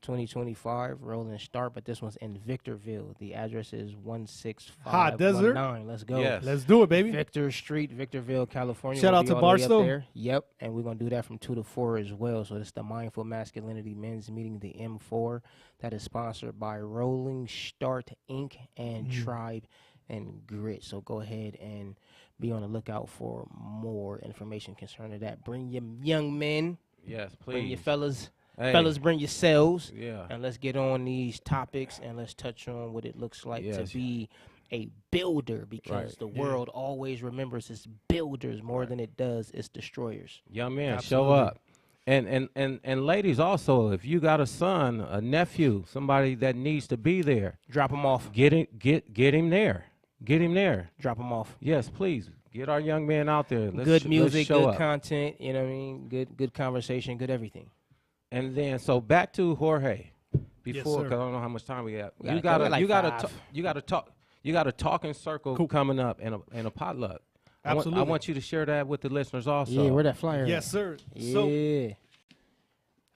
2025, Rolling Start. But this one's in Victorville. The address is 16519. Desert? Let's go. Yes. Let's do it, baby. Victor Street, Victorville, California. Shout We'll out be to all the way up Barstow. there. Yep, and we're going to do that from 2 to 4 as well. So it's the Mindful Masculinity Men's Meeting, the M4, that is sponsored by Rolling Start Inc. and Tribe and Grit. So go ahead and be on the lookout for more information concerning that. Bring your young men, Yes, bring your please. fellas. Hey, Fellas, bring yourselves. Yeah. And let's get on these topics and let's touch on what it looks like Yes. to be a builder, because Right. the world always remembers its builders more than it does its destroyers. Young man, Absolutely. show up. And ladies also, if you got a son, a nephew, somebody that needs to be there, Drop them off. get him there. Get him there. Drop them off. Yes, please. Get our young man out there. Let's Good let's music, show good up. content, you know what I mean? Good conversation, good everything. And then so back to Jorge. Before, sir. because I don't know how much time we have. We You got got like you got five. you got a talking circle Cool. coming up and a potluck. I Absolutely. want you to share that with the listeners also. Yeah, where that flyer Yes, at? sir. Yeah. So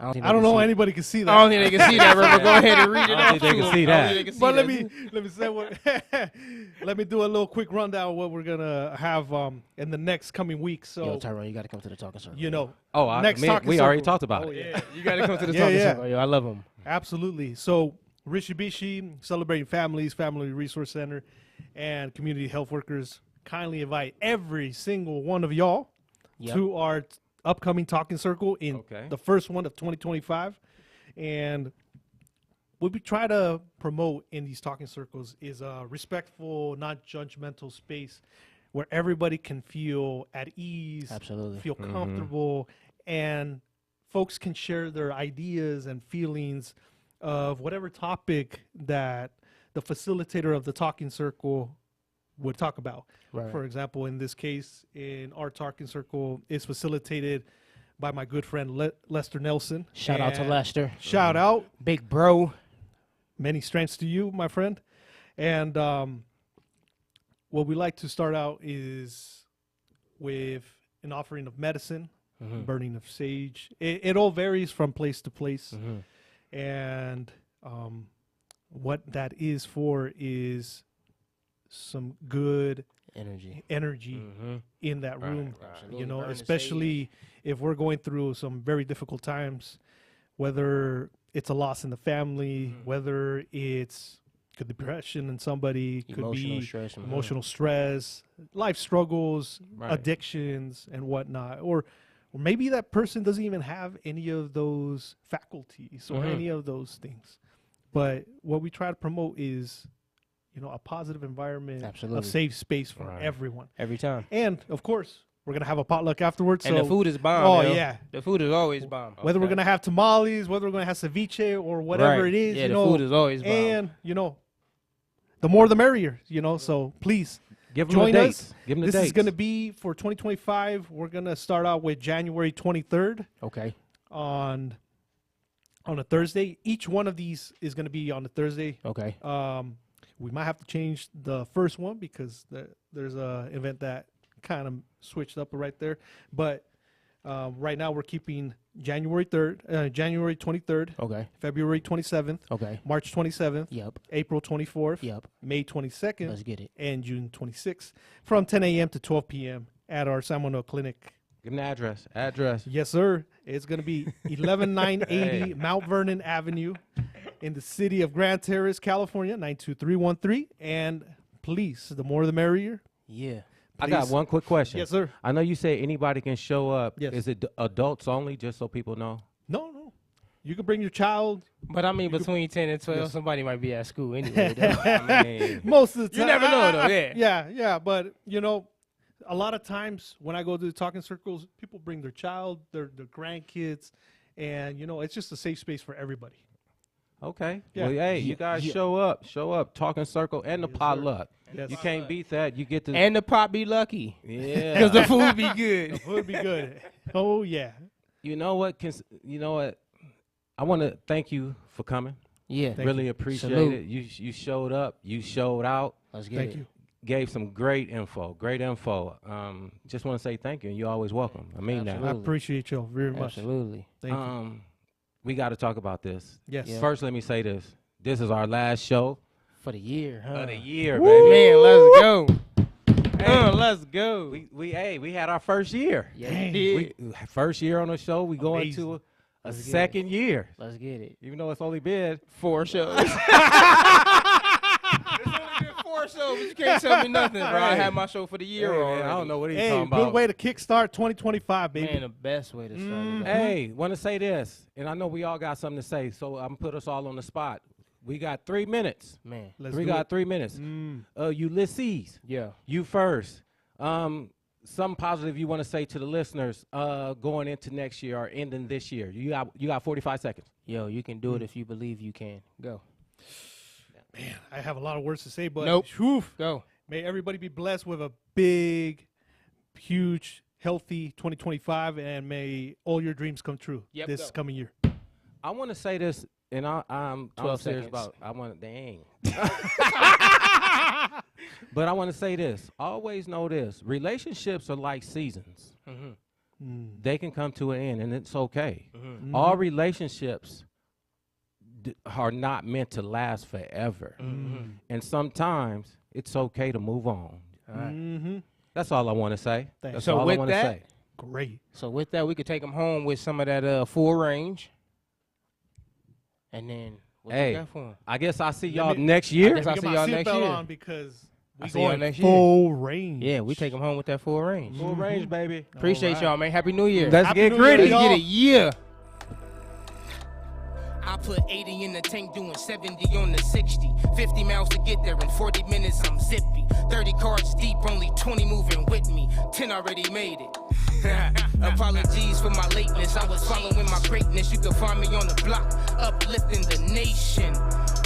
I don't, think I they don't can know see- anybody can see I that. don't think they can see that, but go ahead and read it I don't off think they to can them. see I don't that. think they can see But that. let me say what. Let me do a little quick rundown of what we're gonna have in the next coming weeks. So Yo, Tyrone, you got to come to the talking circle. you know, Oh, next talking we already circle. talked about Oh, it. yeah. you got to come to the Yeah, talking yeah. circle. Yo, I love them. Absolutely. So Rishibishi, Celebrating Families, Family Resource Center, and Community Health Workers kindly invite every single one of y'all Yep. to our upcoming talking circle in Okay. the first one of 2025. And what we try to promote in these talking circles is a respectful, not judgmental space where everybody can feel at ease, Absolutely. feel comfortable, and folks can share their ideas and feelings of whatever topic that the facilitator of the talking circle would talk about. Right. For example, in this case, in our talking circle, is facilitated by my good friend Lester Nelson. Shout out to And Lester. Shout out. Big bro. Many strengths to you, my friend. And what we like to start out is with an offering of medicine, burning of sage. It all varies from place to place. And what that is for is some good Energy. in that Right, room. right. Absolutely. You know, Burn the especially if we're going through some very difficult times, whether it's a loss in the family, whether it's could depression in somebody, could Emotional be stress. emotional stress, life struggles, Right. addictions, and whatnot, or maybe that person doesn't even have any of those faculties or any of those things. But what we try to promote is, you know, a positive environment, Absolutely. a safe space for Right. everyone. Every time. And of course, we're gonna have a potluck afterwards. And so the food is bomb. Oh, yo. yeah. The food is always bomb. whether we're Okay. gonna have tamales, whether we're gonna have ceviche or whatever Right. it is, Yeah, you the know, food is always bomb. and you know, the more the merrier, you know. So please Give them the join dates. us. Give them the This dates. is gonna be for 2025. We're gonna start out with January 23rd Okay. on a Thursday. Each one of these is gonna be on a Thursday. Okay. We might have to change the first one because there's a event that kind of switched up right there. But right now we're keeping January 23rd, Okay. February 27th, Okay. March 27th, Yep. April 24th, Yep. May 22nd, Let's get it. and June 26th from 10 a.m. to 12 p.m. at our San Manuel Clinic. Give them the address. Address. Yes, sir. It's going to be 11980 Hey. Mount Vernon Avenue in the city of Grand Terrace, California, 92313. And please, the more the merrier. Yeah. I got Please. one quick question. Yes, sir. I know you say anybody can show up. Yes. Is it adults only, just so people know? No. You can bring your child. But I mean, between 10 and 12, somebody might be at school anyway. Though. I mean, Most of the time. You never know, though, yeah. Yeah. But, you know, a lot of times when I go to the talking circles, people bring their child, their grandkids, and, you know, it's just a safe space for everybody. okay. Yeah. Well, hey, you guys show up. Talking circle and the potluck. Yes. You can't beat that. You get to. And the pop be lucky. Yeah. Because the food be good. It would be good. Oh, yeah. You know what? I want to thank you for coming. Yeah. Really appreciate Salute. it. You showed up. You showed out. Let's get Thank it. you. Gave some great info. Just want to say thank you, and you're always welcome. I mean I Absolutely. appreciate y'all very much. Absolutely. Thank you. that. We got to talk about this. Yes. Yeah. First, let me say this. This is our last show For the year, huh? of the year, baby. Man, let's go. Let's go. We had our first year. Yeah, Dang. we did. First year on the show. We going Amazing. to a Let's get second year, Let's get it. even though it's only been 4 shows. It's only been 4 shows, but you can't tell me nothing, bro. I had my show for the year Hey, already. man, I don't know what he's Hey, talking good about. way to kickstart 2025, baby. Man, the best way to start it. Hey, want to say this, and I know we all got something to say, so I'm put us all on the spot. We got 3 minutes. Man, Let's We do got it. 3 minutes. Ulysses, yeah. you first. Something positive you want to say to the listeners going into next year or ending this year. You got 45 seconds. Yo, you can do it if you believe you can. Go. I have a lot of words to say, but Nope. whew, Go. may everybody be blessed with a big, huge, healthy 2025, and may all your dreams come true Yep, this go. coming year. I want to say this, and I'm 12 serious seconds. about. I want to dang. But I want to say this. Always know this: relationships are like seasons. They can come to an end, and it's okay. All relationships are not meant to last forever, and sometimes it's okay to move on. All right. Mm-hmm. That's all I want to say. Thanks. That's So all I with want to that- say. Great. So with that, we could take them home with some of that full range. And then, what Hey, you got for them? I guess I'll see Let y'all me- next year. guess I'll Get see my y'all next seatbelt year. on because I'll we see y'all going next year. full range. Yeah, we take them home with that full range. Full range, baby. Appreciate y'all, man. Happy New Year. Let's Happy get New Year, gritty. Let's y'all. get it. Yeah. I put 80 in the tank, doing 70 on the 60. 50 miles to get there, in 40 minutes I'm zippy. 30 cars deep, only 20 moving with me. 10 already made it. Apologies for my lateness, I was following my greatness. You can find me on the block, uplifting the nation.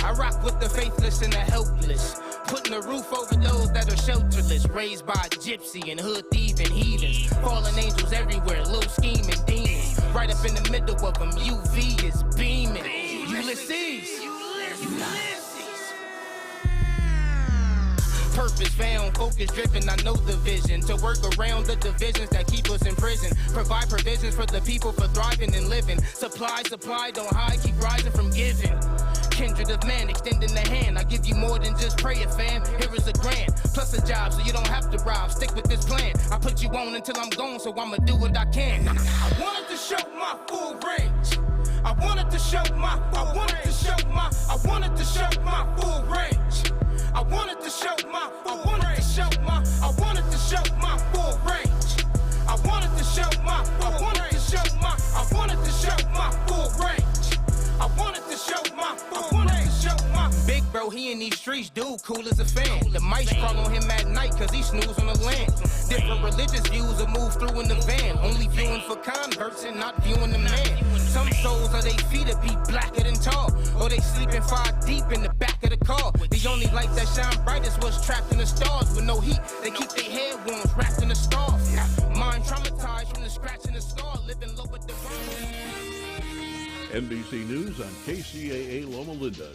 I rock with the faithless and the helpless, putting a roof over those that are shelterless. Raised by a gypsy and hood thieving heathens, fallen angels everywhere, low scheming demons. Right up in the middle of them, UV is beaming. Ulysses. Purpose found, focus driven, I know the vision. To work around the divisions that keep us in prison. Provide provisions for the people for thriving and living. Supply, don't hide, keep rising from giving. Kindred of man, extending the hand. I give you more than just prayer, fam. Here is a grant, plus a job, so you don't have to rob. Stick with this plan. I put you on until I'm gone, so I'ma do what I can. I wanted to show my full range. I wanted to show my full range. I wanted to show my full range. I wanted to show my full range. I wanted to show my full range. I wanted to show my big bro, he in these streets, dude, cool as a fan. The mice crawl on him at night, cause he snooze on the land. Different religious views will move through in the van. Only viewing for converts and not viewing the man. Some souls are they feet to be blacker than tall, or they sleeping far deep in the back of the car. The only light that shine brightest was trapped in the stars. With no heat, they keep their head wounds wrapped in the scarf. Mind traumatized from the scratch and the scar, living low with the NBC News on KCAA Loma Linda